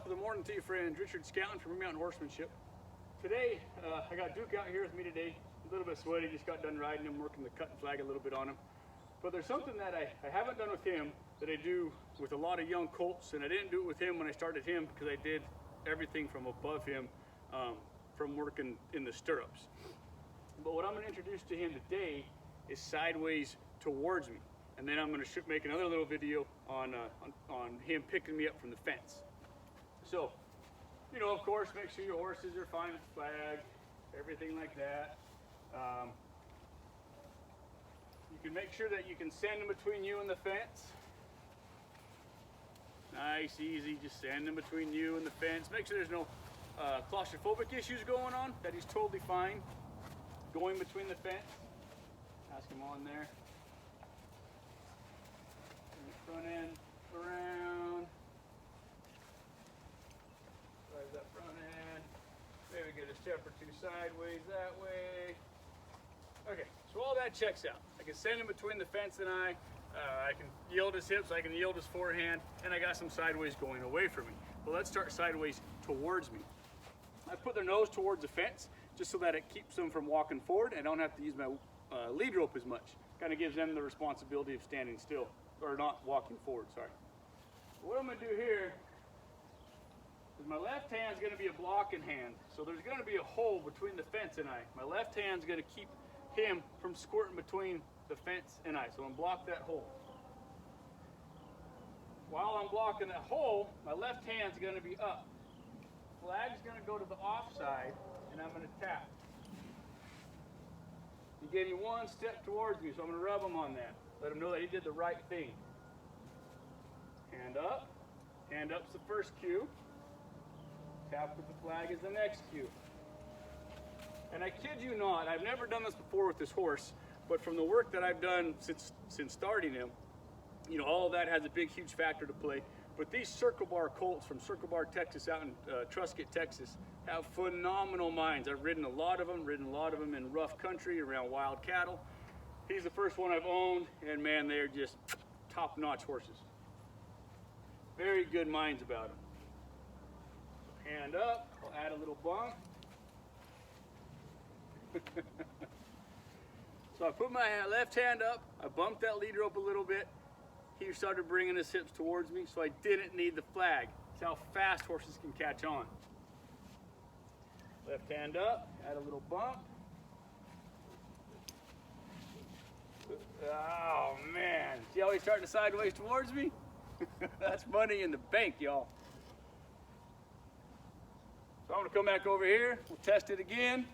Top of the morning to you, friends. Richard Scouten from Remount Horsemanship. Today, I got Duke out here with me today. A little bit sweaty, just got done riding him, working the cut and flag a little bit on him. But there's something that I haven't done with him that I do with a lot of young colts, and I didn't do it with him when I started him because I did everything from above him, from working in the stirrups. But what I'm going to introduce to him today is sideways towards me. And then I'm going to make another little video on him picking me up from the fence. So, you know, of course, make sure your horses are fine with the flag, everything like that. You can make sure that you can send them between you and the fence. Nice, easy, just send them between you and the fence. Make sure there's no claustrophobic issues going on, that he's totally fine going between the fence. Ask him on there. Front end around. Drive that front end. Maybe get a step or two sideways that way. Okay, so all that checks out. I can send him between the fence and I can yield his hips, I can yield his forehand, and I got some sideways going away from me. Well, let's start sideways towards me. I put their nose towards the fence just so that it keeps them from walking forward. I don't have to use my lead rope as much. Kind of gives them the responsibility of standing still, or not walking forward, sorry. What I'm going to do here is my left hand is going to be a blocking hand. So there's going to be a hole between the fence and I. My left hand is going to keep him from squirting between the fence and I. So I'm going to block that hole. While I'm blocking that hole, my left hand's going to be up. Flag's going to go to the offside, and I'm going to tap. He gave me one step towards me, so I'm going to rub him on that. Let him know that he did the right thing. Hand up. Hand up's the first cue. Tap with the flag is the next cue. And I kid you not, I've never done this before with this horse, but from the work that I've done since starting him, you know, all of that has a big, huge factor to play. But these Circle Bar colts from Circle Bar, Texas, out in Truscott, Texas, have phenomenal minds. I've ridden a lot of them in rough country around wild cattle. He's the first one I've owned, and man, they're just top-notch horses. Very good minds about them. Hand up, I'll add a little bump. So I put my left hand up, I bumped that lead rope a little bit. He started bringing his hips towards me, so I didn't need the flag. That's how fast horses can catch on. Left hand up, add a little bump. Oh man, see how he's starting sideways towards me? That's money in the bank, y'all. So I'm gonna come back over here, we'll test it again.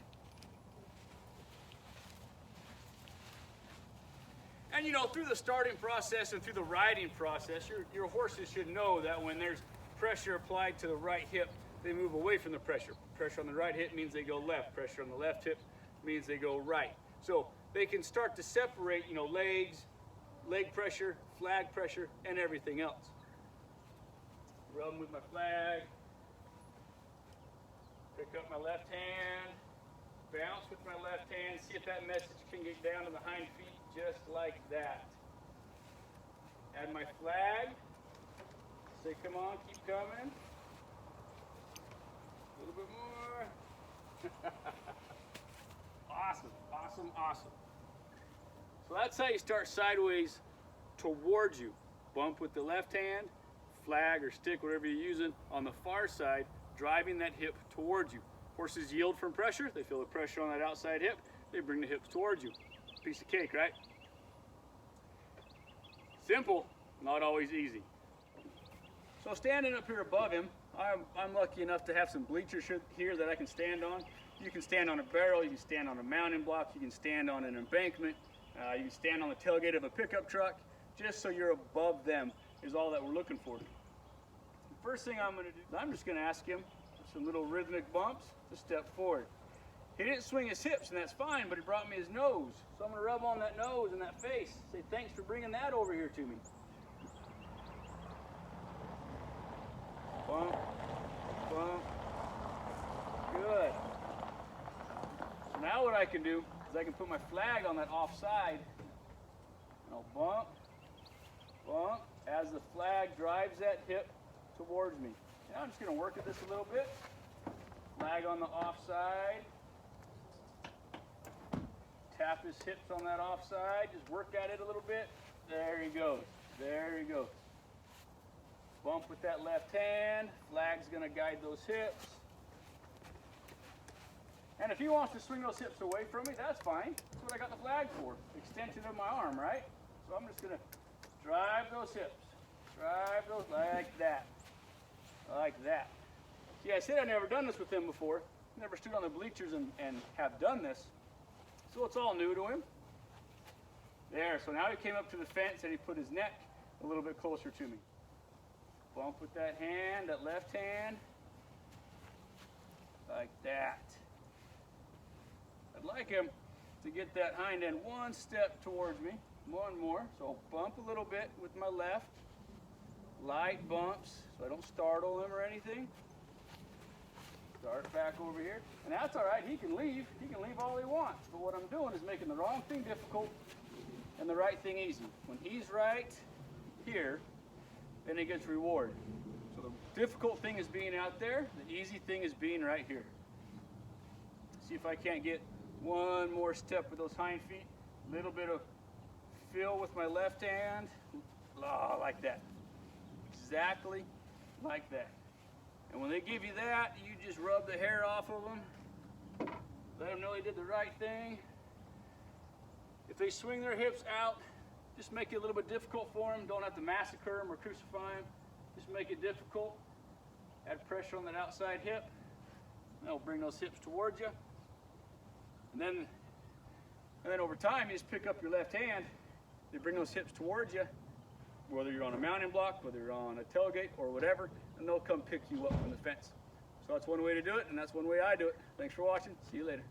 And you know, through the starting process and through the riding process, your horses should know that when there's pressure applied to the right hip, they move away from the pressure. Pressure on the right hip means they go left. Pressure on the left hip means they go right. So they can start to separate, you know, legs, leg pressure, flag pressure, and everything else. Rub them with my flag. Pick up my left hand. Bounce with my left hand. See if that message can get down to the hind feet just like that. Add my flag. Say, come on, keep coming. A little bit more. Awesome, awesome, awesome. So that's how you start sideways towards you. Bump with the left hand, flag or stick, whatever you're using, on the far side, driving that hip towards you. Horses yield from pressure. They feel the pressure on that outside hip. They bring the hips towards you. Piece of cake, right? Simple, not always easy. So standing up here above him, I'm lucky enough to have some bleachers here that I can stand on. You can stand on a barrel, you can stand on a mounting block, you can stand on an embankment, you can stand on the tailgate of a pickup truck, just so you're above them is all that we're looking for. The first thing I'm going to do is I'm just going to ask him some little rhythmic bumps to step forward. He didn't swing his hips, and that's fine, but he brought me his nose. So I'm going to rub on that nose and that face. Say, thanks for bringing that over here to me. Bump, bump. Good. So now what I can do is I can put my flag on that offside, and I'll bump, bump, as the flag drives that hip towards me. Now I'm just going to work at this a little bit. Flag on the offside. Tap his hips on that offside. Just work at it a little bit. There he goes. There he goes. Bump with that left hand. Flag's going to guide those hips. And if he wants to swing those hips away from me, that's fine. That's what I got the flag for. Extension of my arm, right? So I'm just going to drive those hips. Drive those like that. Like that. See, I said I've never done this with him before. Never stood on the bleachers and have done this. So it's all new to him. There, so now he came up to the fence and he put his neck a little bit closer to me. Bump with that hand, that left hand. Like that. I'd like him to get that hind end one step towards me. One more. So bump a little bit with my left. Light bumps so I don't startle him or anything. Start back over here. And that's all right. He can leave. He can leave all he wants. But what I'm doing is making the wrong thing difficult and the right thing easy. When he's right here, then he gets reward. So the difficult thing is being out there. The easy thing is being right here. See if I can't get one more step with those hind feet. A little bit of feel with my left hand. Like that. Exactly like that. And when they give you that, you just rub the hair off of them. Let them know they did the right thing. If they swing their hips out, just make it a little bit difficult for them. Don't have to massacre them or crucify them. Just make it difficult. Add pressure on that outside hip. That'll bring those hips towards you. And then over time, you just pick up your left hand. They bring those hips towards you, whether you're on a mounting block, whether you're on a tailgate or whatever, and they'll come pick you up from the fence. So that's one way to do it, and that's one way I do it. Thanks for watching. See you later.